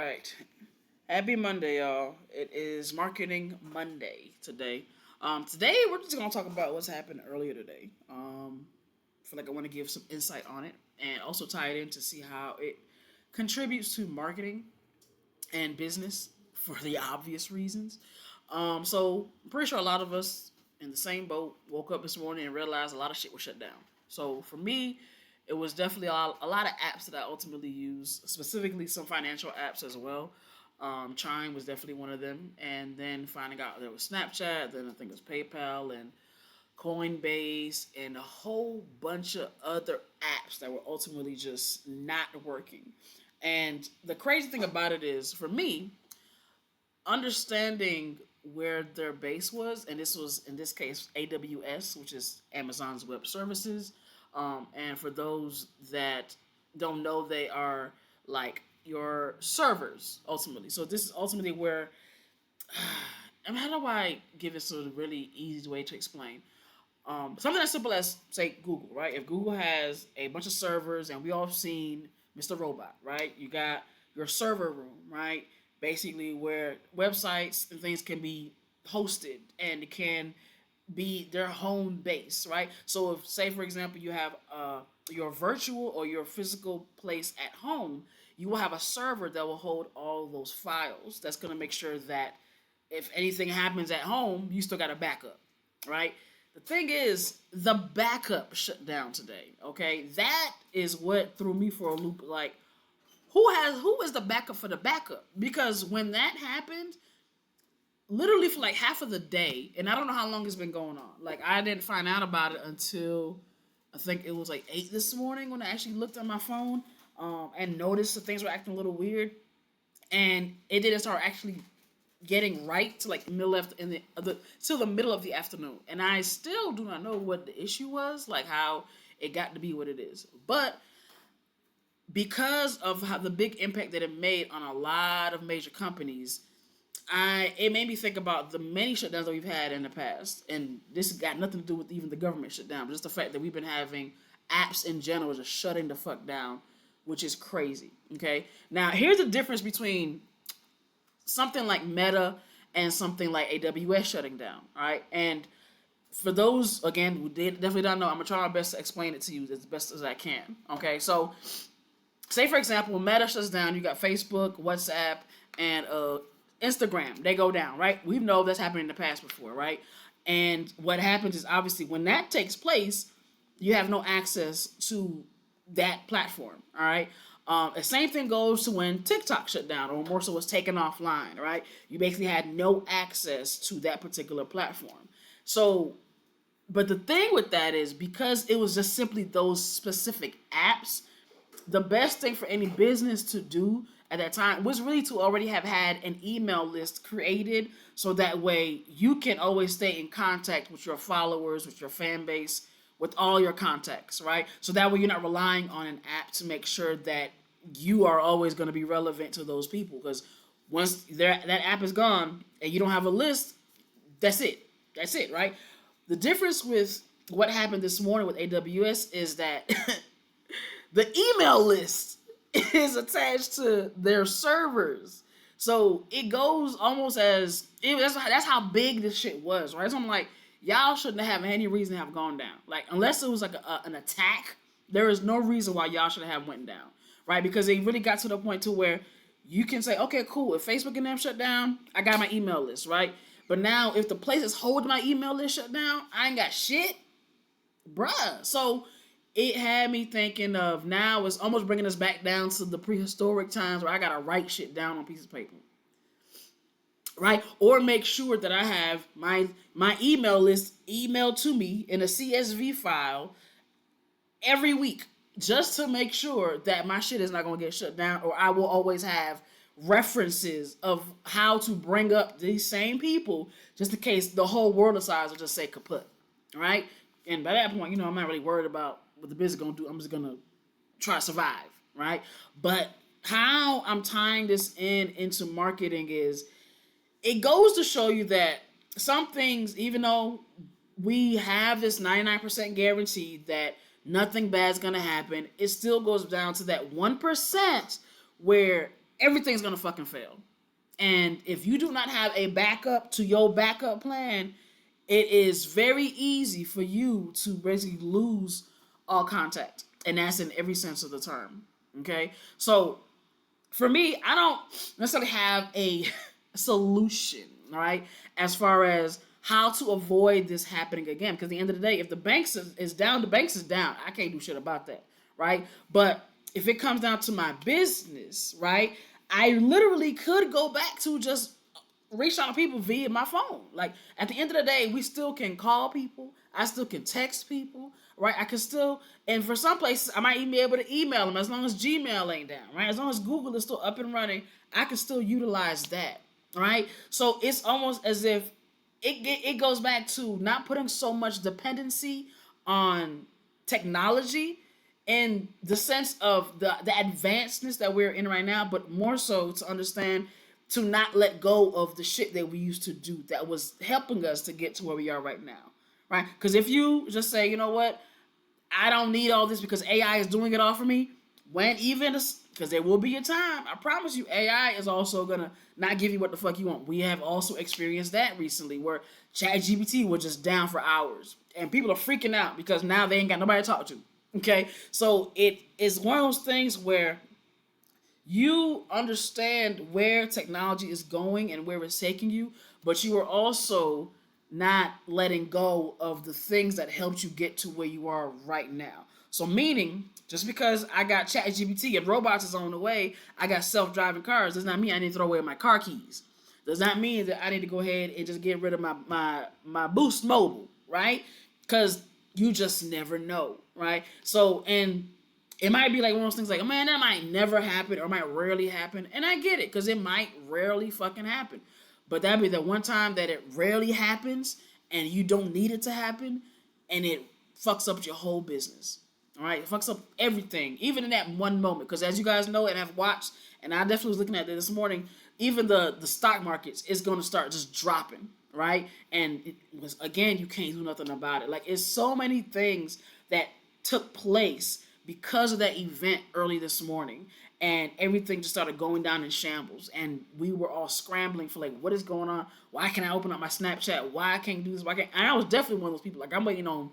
right. Happy Monday, y'all. It is Marketing Monday today. Today we're just gonna talk about what's happened earlier today. I feel like I want to give some insight on it and also tie it in to see how it contributes to marketing and business for the obvious reasons. So I'm pretty sure a lot of us in the same boat woke up this morning and realized a lot of shit was shut down. So for me, it was definitely a lot of apps that I ultimately use, specifically some financial apps as well. Chime was definitely one of them, and then finding out there was Snapchat, then I think it was PayPal and Coinbase, and a whole bunch of other apps that were ultimately just not working. And the crazy thing about it is, for me, understanding where their base was, and this was in this case AWS, which is Amazon's Web Services. And for those that don't know, they are like your servers ultimately. So this is ultimately where, and how do I give it sort of really easy way to explain? Something as simple as say Google, right? If Google has a bunch of servers, and we all have seen Mr. Robot, right? You got your server room, right? Basically, where websites and things can be hosted and it can be their home base, right? So, if say for example you have your virtual or your physical place at home, you will have a server that will hold all those files. That's going to make sure that if anything happens at home, you still got a backup, right? The thing is, the backup shut down today. Okay, that is what threw me for a loop. Like, who is the backup for the backup? Because when that happened, literally for like half of the day, and I don't know how long it's been going on. Like, I didn't find out about it until I think it was like 8 this morning when I actually looked at my phone and noticed that things were acting a little weird, and it didn't start actually getting right to like middle of in the till the middle of the afternoon, and I still do not know what the issue was, like how it got to be what it is. But because of how the big impact that it made on a lot of major companies, it made me think about the many shutdowns that we've had in the past, and this has got nothing to do with even the government shutdown, but just the fact that we've been having apps in general just shutting the fuck down, which is crazy. Okay, now here's the difference between something like Meta and something like AWS shutting down. All right, and for those again who definitely don't know, I'm gonna try my best to explain it to you as best as I can. Okay, so say for example, Meta shuts down, you got Facebook, WhatsApp, and Instagram. They go down, right? We know that's happened in the past before, right? And what happens is obviously when that takes place, you have no access to that platform. All right. The same thing goes to when TikTok shut down, or more so was taken offline. Right. You basically had no access to that particular platform. So, but the thing with that is because it was just simply those specific apps, the best thing for any business to do at that time was really to already have had an email list created, so that way you can always stay in contact with your followers, with your fan base, with all your contacts, right? So that way you're not relying on an app to make sure that you are always going to be relevant to those people, because once that app is gone and you don't have a list, that's it. That's it, right? The difference with what happened this morning with AWS is that the email list is attached to their servers. So it goes almost as that's how big this shit was, right? So I'm like, y'all shouldn't have any reason to have gone down. Like, unless it was like an attack, there is no reason why y'all should have went down, right? Because they really got to the point to where you can say, okay, cool. If Facebook and them shut down, I got my email list, right? But now if the place is holding my email list shut down, I ain't got shit, bruh. So it had me thinking of, now it's almost bringing us back down to the prehistoric times where I gotta write shit down on pieces of paper, right? Or make sure that I have my email list emailed to me in a CSV file every week, just to make sure that my shit is not gonna get shut down, or I will always have references of how to bring up these same people, just in case the whole world decides to just say kaput, right? And by that point, I'm not really worried about what the business gonna do. I'm just gonna try to survive, right? But how I'm tying this into marketing is, it goes to show you that some things, even though we have this 99% guarantee that nothing bad's gonna happen, it still goes down to that 1% where everything's gonna fucking fail. And if you do not have a backup to your backup plan, it is very easy for you to basically lose all contact. And that's in every sense of the term. Okay? So for me, I don't necessarily have a solution, all right, as far as how to avoid this happening again. Because at the end of the day, if the banks is down, the banks is down. I can't do shit about that, right? But if it comes down to my business, right, I literally could go back to just reach out to people via my phone. Like at the end of the day, we still can call people. I still can text people, right? I can still, and for some places, I might even be able to email them as long as Gmail ain't down, right? As long as Google is still up and running, I can still utilize that, right? So it's almost as if it goes back to not putting so much dependency on technology in the sense of the advancedness that we're in right now, but more so to understand to not let go of the shit that we used to do that was helping us to get to where we are right now, right? Because if you just say, you know what, I don't need all this because AI is doing it all for me, when even, because there will be a time, I promise you, AI is also going to not give you what the fuck you want. We have also experienced that recently where ChatGPT was just down for hours and people are freaking out because now they ain't got nobody to talk to. Okay, so it is one of those things where you understand where technology is going and where it's taking you, but you are also not letting go of the things that helped you get to where you are right now. So meaning, just because I got ChatGPT and robots is on the way, I got self-driving cars, does not mean I need to throw away my car keys. Does not mean that I need to go ahead and just get rid of my Boost Mobile, right? Because you just never know, right? So, and it might be like one of those things like, man, that might never happen or might rarely happen. And I get it, because it might rarely fucking happen. But that'd be the one time that it rarely happens and you don't need it to happen and it fucks up your whole business. All right? It fucks up everything, even in that one moment. Because as you guys know and have watched, and I definitely was looking at it this morning, even the stock markets is going to start just dropping, right? And it was, again, you can't do nothing about it. Like, it's so many things that took place because of that event early this morning, and everything just started going down in shambles, and we were all scrambling for like, what is going on? Why can't I open up my Snapchat? Why I can't do this? Why can't? And I was definitely one of those people, like, I'm waiting on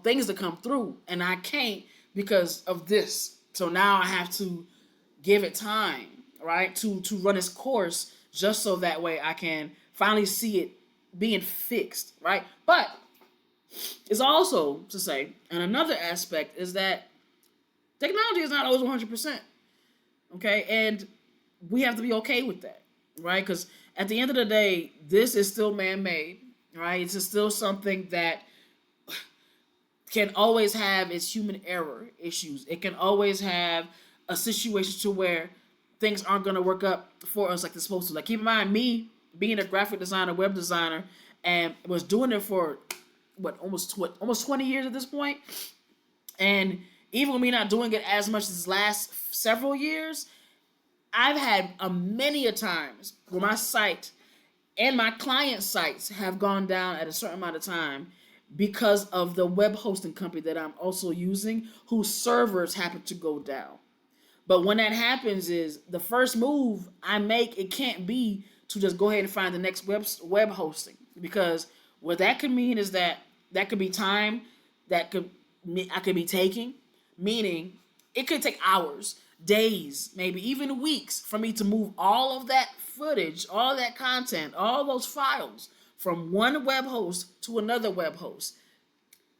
things to come through, and I can't because of this. So now I have to give it time, right, to run its course, just so that way I can finally see it being fixed, right? But it's also to say, and another aspect is that technology is not always 100%, okay? And we have to be okay with that, right? Because at the end of the day, this is still man-made, right? It's still something that can always have its human error issues. It can always have a situation to where things aren't going to work up for us like they're supposed to. Like, keep in mind, me being a graphic designer, web designer, and was doing it for, almost 20 years at this point. And even with me not doing it as much as last several years, I've had many a times where my site and my client sites have gone down at a certain amount of time because of the web hosting company that I'm also using, whose servers happen to go down. But when that happens, is the first move I make, it can't be to just go ahead and find the next web hosting, because what that could mean is that could be time that I could be taking, meaning it could take hours, days, maybe even weeks for me to move all of that footage, all that content, all those files from one web host to another web host,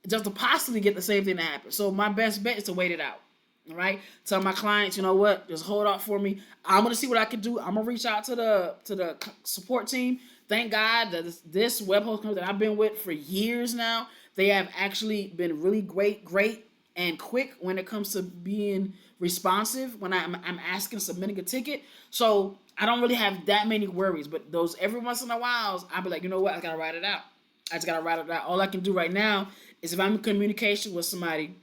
just to possibly get the same thing to happen. So my best bet is to wait it out. All right, tell my clients, you know what, just hold off for me. I'm gonna see what I can do. I'm gonna reach out to the support team. Thank God that this web host company that I've been with for years now, they have actually been really great and quick when it comes to being responsive when I'm asking, submitting a ticket. So I don't really have that many worries. But those every once in a while, I'll be like, you know what, I gotta write it out. All I can do right now is, if I'm in communication with somebody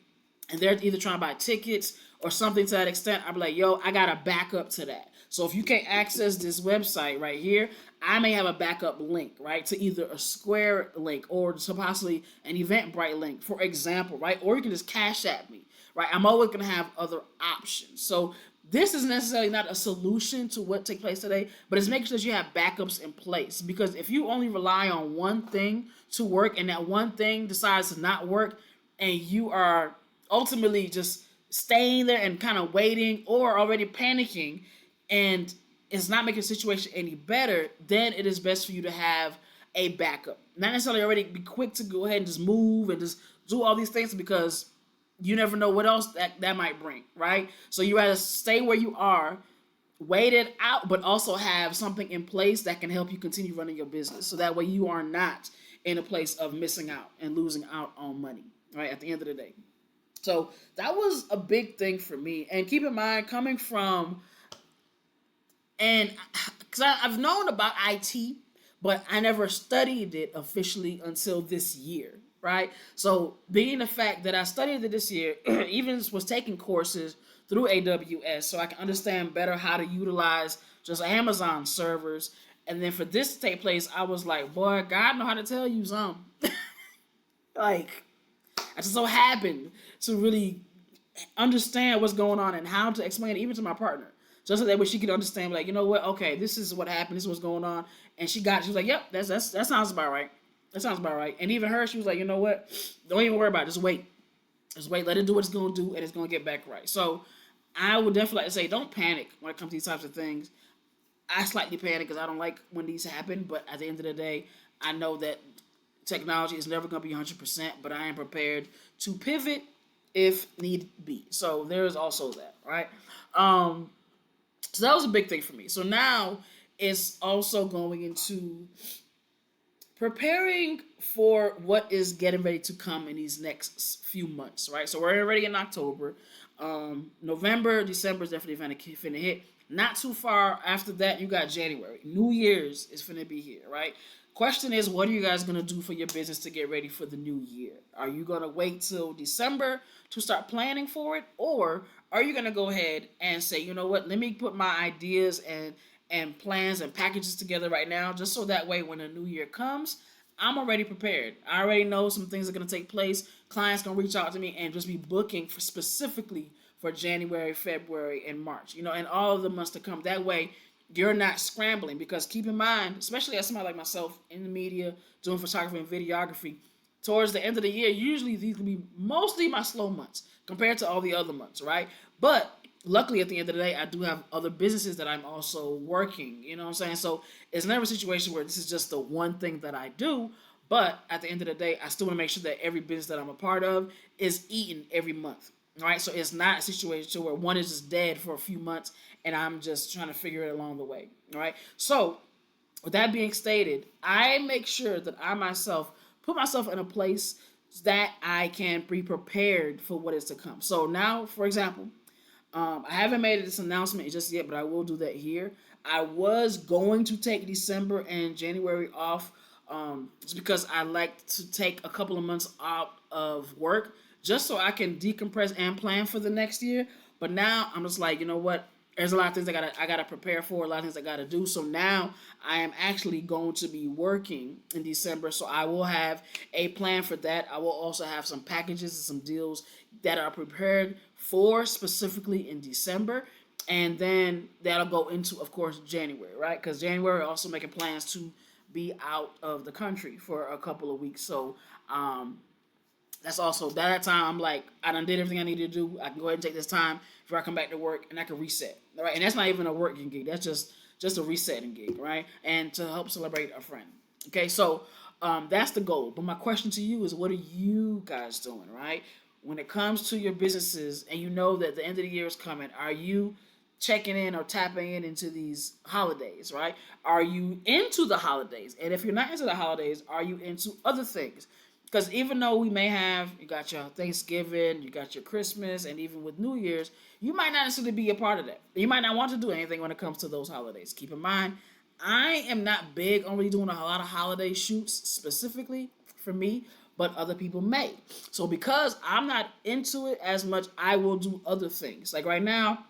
and they're either trying to buy tickets or something to that extent, I'll be like, yo, I got a backup to that. So if you can't access this website right here, I may have a backup link, right, to either a Square link or to possibly an Eventbrite link, for example, right? Or you can just Cash App me, right? I'm always going to have other options. So This is necessarily not a solution to what take place today, but it's making sure that you have backups in place. Because if you only rely on one thing to work and that one thing decides to not work, and you are ultimately just staying there and kind of waiting or already panicking, and it's not making the situation any better, then it is best for you to have a backup. Not necessarily already be quick to go ahead and just move and just do all these things, because you never know what else that might bring, right? So you rather stay where you are, wait it out, but also have something in place that can help you continue running your business. So that way you are not in a place of missing out and losing out on money, right? At the end of the day. So that was a big thing for me. And keep in mind, coming from, and because I've known about IT, but I never studied it officially until this year, right? So being the fact that I studied it this year, even was taking courses through AWS so I can understand better how to utilize just Amazon servers. And then for this to take place, I was like, boy, God know how to tell you something. Like, I just so happened to really understand what's going on and how to explain it even to my partner. Just so that way she could understand, like, you know what, okay, this is what happened, this is what's going on. And she got it. She was like, yep, that sounds about right. That sounds about right. And even her, she was like, you know what, don't even worry about it. Just wait. Just wait, let it do what it's going to do, and it's going to get back right. So I would definitely like to say, don't panic when it comes to these types of things. I slightly panic because I don't like when these happen, but at the end of the day, I know that technology is never going to be 100%, but I am prepared to pivot if need be. So there is also that, right? So that was a big thing for me. So now it's also going into preparing for what is getting ready to come in these next few months, right? So we're already in October. November, December is definitely finna hit. Not too far after that, you got January. New Year's is finna be here, right? Question is, what are you guys gonna do for your business to get ready for the new year? Are you gonna wait till December to start planning for it, or are you gonna go ahead and say, you know what, let me put my ideas and plans and packages together right now, just so that way when the new year comes, I'm already prepared. I already know some things are going to take place. Clients going to reach out to me and just be booking for specifically for January, February, and March, and all of the months to come. That way, you're not scrambling, because keep in mind, especially as somebody like myself in the media, doing photography and videography, towards the end of the year, usually these will be mostly my slow months compared to all the other months, right? But luckily, at the end of the day, I do have other businesses that I'm also working. You know what I'm saying? So it's never a situation where this is just the one thing that I do. But at the end of the day, I still want to make sure that every business that I'm a part of is eating every month. All right. So it's not a situation where one is just dead for a few months and I'm just trying to figure it along the way. All right. So with that being stated, I make sure that I myself put myself in a place that I can be prepared for what is to come. So now, for example, I haven't made this announcement just yet, but I will do that here. I was going to take December and January off, just because I like to take a couple of months out of work just so I can decompress and plan for the next year. But now I'm just like, you know what? There's a lot of things I gotta prepare for, a lot of things I gotta do. So now I am actually going to be working in December. So I will have a plan for that. I will also have some packages and some deals that are prepared for specifically in December. And then that'll go into, of course, January, right? Because January also making plans to be out of the country for a couple of weeks. So that's also that time. I'm like, I done did everything I needed to do. I can go ahead and take this time before I come back to work, and I can reset. All right, and that's not even a working gig. That's just a resetting gig, right? And to help celebrate a friend. Okay, so that's the goal. But my question to you is, what are you guys doing, right? When it comes to your businesses, and you know that the end of the year is coming, are you checking in or tapping in into these holidays, right? Are you into the holidays? And if you're not into the holidays, are you into other things? Because even though we may have, you got your Thanksgiving, you got your Christmas, and even with New Year's, you might not necessarily be a part of that. You might not want to do anything when it comes to those holidays. Keep in mind, I am not big on really doing a lot of holiday shoots specifically for me, but other people may. So because I'm not into it as much, I will do other things. Like right now,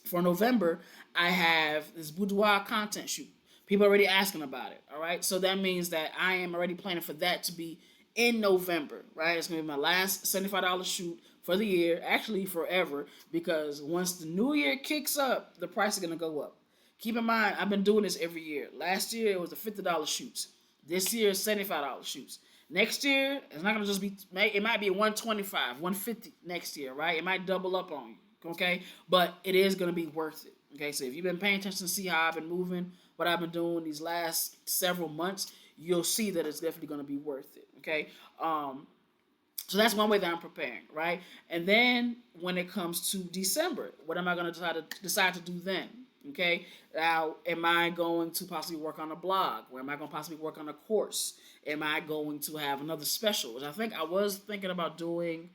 for November, I have this boudoir content shoot. People are already asking about it, all right? So that means that I am already planning for that to be in November, right? It's going to be my last $75 shoot for the year, actually forever, because once the new year kicks up, the price is going to go up. Keep in mind, I've been doing this every year. Last year, it was the $50 shoots. This year, $75 shoots. Next year, it's not going to just be, it might be 125, 150 next year, right? It might double up on you, okay? But it is going to be worth it, okay? So if you've been paying attention to see how I've been moving, what I've been doing these last several months, you'll see that it's definitely going to be worth it, okay? So that's one way that I'm preparing, right? And then when it comes to December, what am I going to decide to do then? Okay, now am I going to possibly work on a blog? Or am I going to possibly work on a course? Am I going to have another special? Which I think I was thinking about doing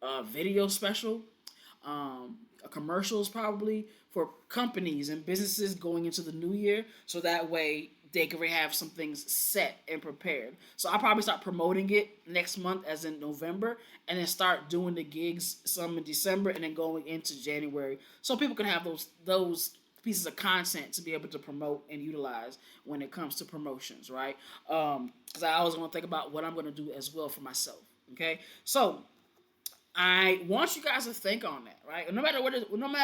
a video special, commercials probably for companies and businesses going into the new year, so that way they can have some things set and prepared. So I'll probably start promoting it next month, as in November, and then start doing the gigs some in December, and then going into January, so people can have those pieces of content to be able to promote and utilize when it comes to promotions, right? Because I always want to think about what I'm going to do as well for myself. Okay, so I want you guys to think on that, right? No matter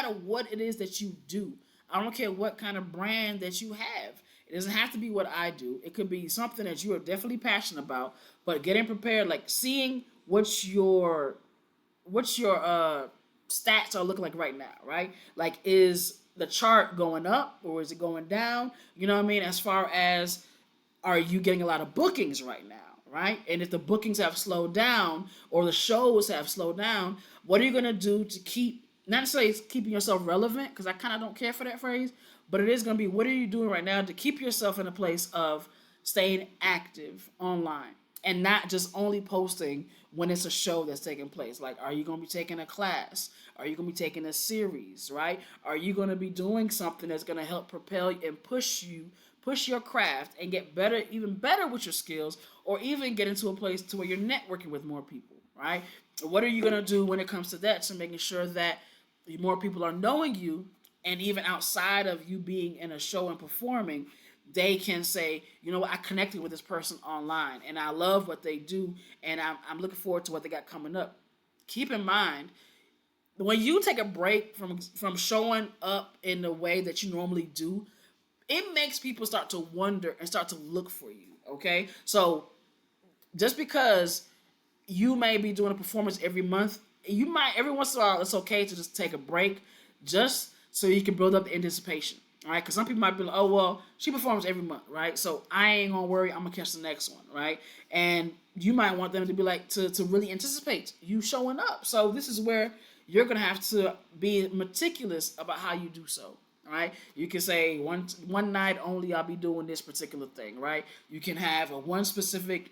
what it is that you do, I don't care what kind of brand that you have. It doesn't have to be what I do. It could be something that you are definitely passionate about, but getting prepared, like seeing what your stats are looking like right now, right? Like, is the chart going up or is it going down? You know what I mean? As far as, are you getting a lot of bookings right now, right? And if the bookings have slowed down or the shows have slowed down, what are you going to do to keep, not necessarily keeping yourself relevant, because I kind of don't care for that phrase, but it is going to be, what are you doing right now to keep yourself in a place of staying active online and not just only posting when it's a show that's taking place? Like, are you going to be taking a class? Are you going to be taking a series, right? Are you going to be doing something that's going to help propel and push your craft and get better, even better with your skills, or even get into a place to where you're networking with more people, right? What are you going to do when it comes to that, so making sure that more people are knowing you, and even outside of you being in a show and performing, they can say, you know what, I connected with this person online and I love what they do, and I'm looking forward to what they got coming up. Keep in mind, when you take a break from showing up in the way that you normally do, it makes people start to wonder and start to look for you, okay? So just because you may be doing a performance every month, you might, every once in a while, it's okay to just take a break just so you can build up the anticipation, all right? Because some people might be like, oh, well, she performs every month, right? So I ain't going to worry. I'm going to catch the next one, right? And you might want them to be like, to really anticipate you showing up. So this is where you're going to have to be meticulous about how you do so, all right? You can say one night only I'll be doing this particular thing, right? You can have a one specific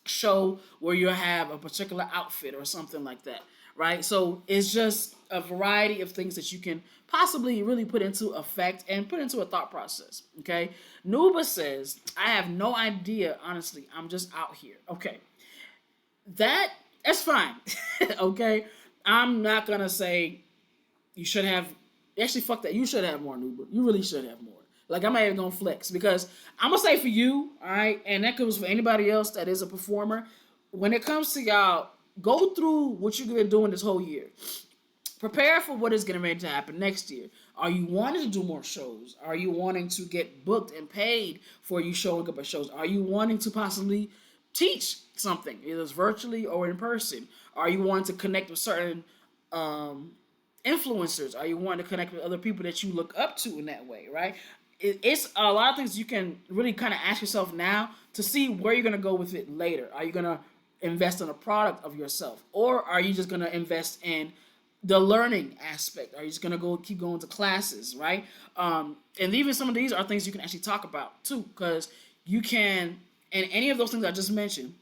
show where you have a particular outfit or something like that, right? So it's just a variety of things that you can possibly really put into effect and put into a thought process, okay? Nuba says, I have no idea, honestly. I'm just out here. Okay. That's fine, okay? I'm not going to say you should have, actually, fuck that. You should have more, Nuba. You really should have more. Like, I'm not even going to flex, because I'm going to say for you, all right, and that goes for anybody else that is a performer, when it comes to y'all, go through what you've been doing this whole year. Prepare for what is getting ready to happen next year. Are you wanting to do more shows? Are you wanting to get booked and paid for you showing up at shows? Are you wanting to possibly teach something, either it's virtually or in person? Are you wanting to connect with certain influencers? Are you wanting to connect with other people that you look up to in that way, right? It's a lot of things you can really kind of ask yourself now to see where you're going to go with it later. Are you going to invest in a product of yourself, or are you just going to invest in the learning aspect? Are you just going to keep going to classes, right? And even some of these are things you can actually talk about too, because you can, and any of those things I just mentioned,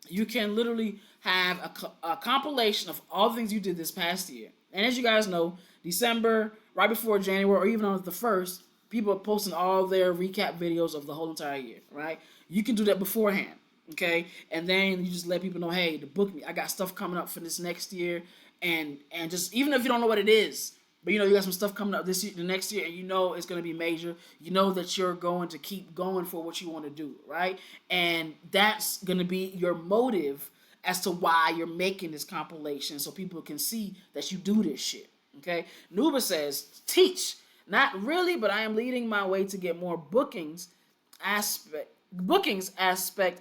you can literally have a compilation of all the things you did this past year. And as you guys know, December, right before January, or even on the 1st, people are posting all their recap videos of the whole entire year, right? You can do that beforehand, okay? And then you just let people know, hey, to book me. I got stuff coming up for this next year. And just, even if you don't know what it is, but you know you got some stuff coming up this year, the next year, and you know it's going to be major. You know that you're going to keep going for what you want to do, right? And that's going to be your motive as to why you're making this compilation so people can see that you do this shit. Okay? Nuba says, teach. Not really, but I am leading my way to get more bookings aspect,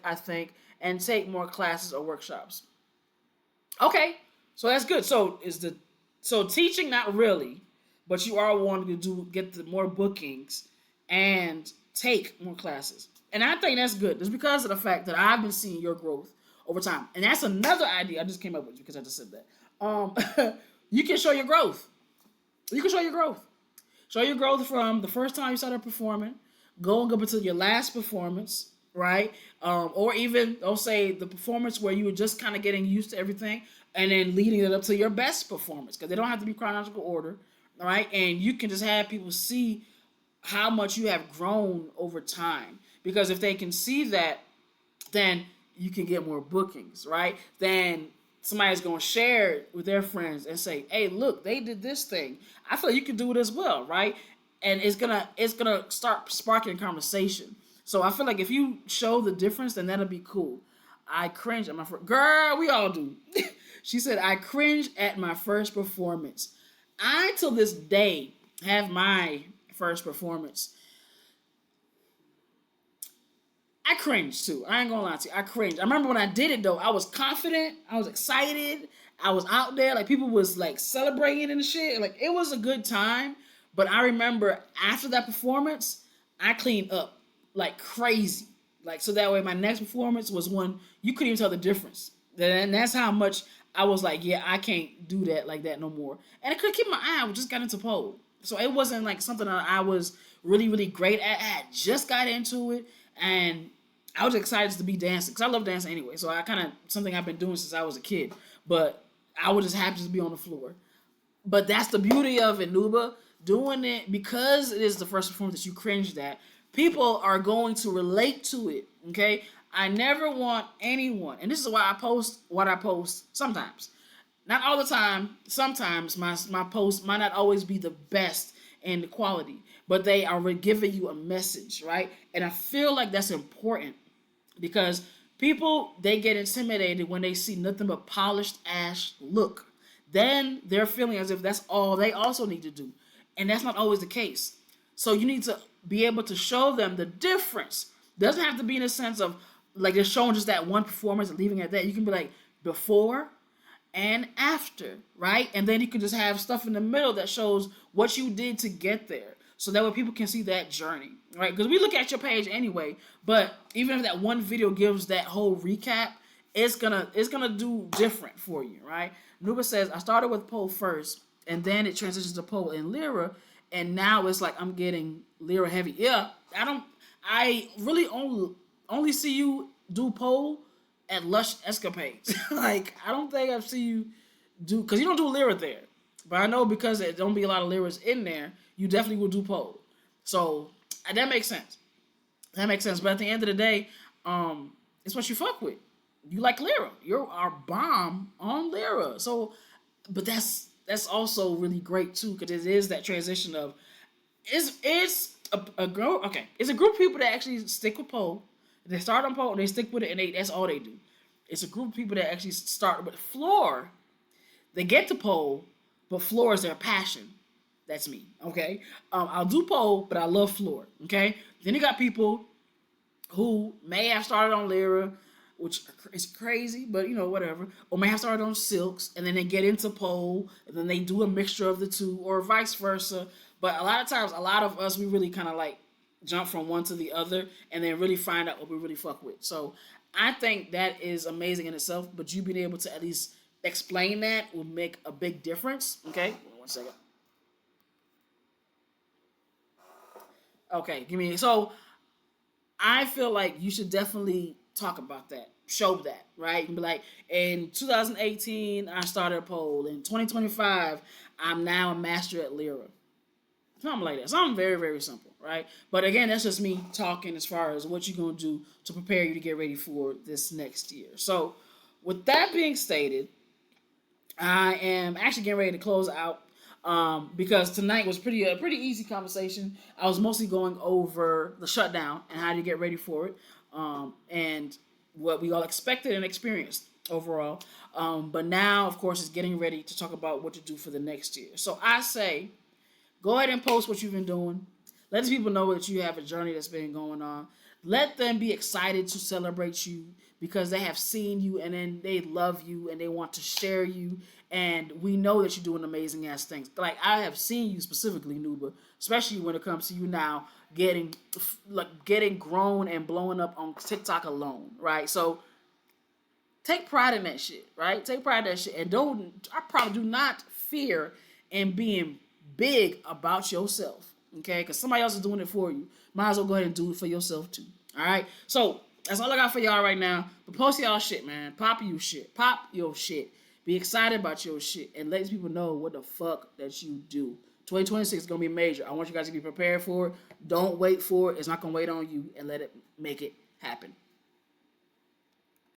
I think, and take more classes or workshops. Okay, so that's good. So teaching not really, but you are wanting to get the more bookings and take more classes, and I think that's good. Just because of the fact that I've been seeing your growth over time, and that's another idea I just came up with because I just said that. You can show your growth. You can show your growth. Show your growth from the first time you started performing, going up until your last performance, right? Or even, I'll say, the performance where you were just kind of getting used to everything, and then leading it up to your best performance, because they don't have to be chronological order, all right? And you can just have people see how much you have grown over time, because if they can see that, then you can get more bookings, right? Then somebody's going to share it with their friends and say, hey, look, they did this thing. I feel like you can do it as well, right? And it's gonna start sparking conversation. So I feel like if you show the difference, then that'll be cool. I cringe at my first... Girl, we all do. She said, I cringe at my first performance. I, till this day, have my first performance. I cringed too. I ain't gonna lie to you. I cringed. I remember when I did it though, I was confident. I was excited. I was out there. Like, people was like celebrating and shit. Like, it was a good time. But I remember after that performance, I cleaned up like crazy. Like, so that way my next performance was one you couldn't even tell the difference. And that's how much I was like, yeah, I can't do that like that no more. And I couldn't keep my eye. I just got into pole. So it wasn't like something that I was really, really great at. I had just got into it. And I was excited to be dancing, because I love dancing anyway. So I kind of, something I've been doing since I was a kid. But I was just happy to be on the floor. But that's the beauty of it, Nuba. Doing it because it is the first performance that you cringed at. People are going to relate to it, okay? I never want anyone, and this is why I post what I post sometimes. Not all the time. Sometimes my posts might not always be the best in the quality, but they are giving you a message, right? And I feel like that's important, because people, they get intimidated when they see nothing but polished ass look. Then they're feeling as if that's all they also need to do. And that's not always the case. So you need to be able to show them the difference. Doesn't have to be in a sense of like just showing just that one performance and leaving it at that. You can be like before and after, right? And then you can just have stuff in the middle that shows what you did to get there. So that way people can see that journey, right? Because we look at your page anyway, but even if that one video gives that whole recap, it's gonna do different for you, right? Nuba says, I started with pole first, and then it transitions to pole and Lyra, and now it's like I'm getting Lyra heavy. Yeah, I really only see you do pole at Lush Escapades. Like, I don't think I've seen you do, because you don't do Lyra there. But I know because there don't be a lot of Lyras in there, you definitely will do pole. So that makes sense. That makes sense. But at the end of the day, it's what you fuck with. You like Lyra. You're our bomb on Lyra. So, but that's also really great too, because it is that transition of it's a group. Okay, it's a group of people that actually stick with pole. They start on pole and they stick with it, and that's all they do. It's a group of people that actually start with floor. They get to pole, but floor is their passion. That's me. Okay, I'll do pole, but I love floor. Okay, then you got people who may have started on Lyra, which is crazy, but you know, whatever. Or may have started on silks, and then they get into pole, and then they do a mixture of the two, or vice versa. But a lot of times, a lot of us, we really kind of like jump from one to the other, and then really find out what we really fuck with. So I think that is amazing in itself, but you being able to at least explain that will make a big difference. Okay, 1 second. Okay, give me, so I feel like you should definitely talk about that. Show that, right? And be like, in 2018, I started a pole. In 2025, I'm now a master at Lyra. Something like that. Something very, very simple, right? But again, that's just me talking as far as what you're going to do to prepare you to get ready for this next year. So with that being stated, I am actually getting ready to close out. Because tonight was a pretty easy conversation. I was mostly going over the shutdown and how to get ready for it, and what we all expected and experienced. overall. But now, of course, it's getting ready to talk about what to do for the next year. So I say, go ahead and post what you've been doing. Let these people know that you have a journey that's been going on. Let them be excited to celebrate you because they have seen you and then they love you and they want to share you. And we know that you're doing amazing ass things. Like I have seen you specifically, Nuba, especially when it comes to you now getting grown and blowing up on TikTok alone, right? So take pride in that shit, right? Take pride in that shit, and I probably do not fear in being big about yourself, okay? Because somebody else is doing it for you. Might as well go ahead and do it for yourself too. All right. So that's all I got for y'all right now. But post y'all shit, man. Pop your shit. Be excited about your shit, and let people know what the fuck that you do. 2026 is gonna be major. I want you guys to be prepared for it. Don't wait for it. It's not gonna wait on you, and let it make it happen.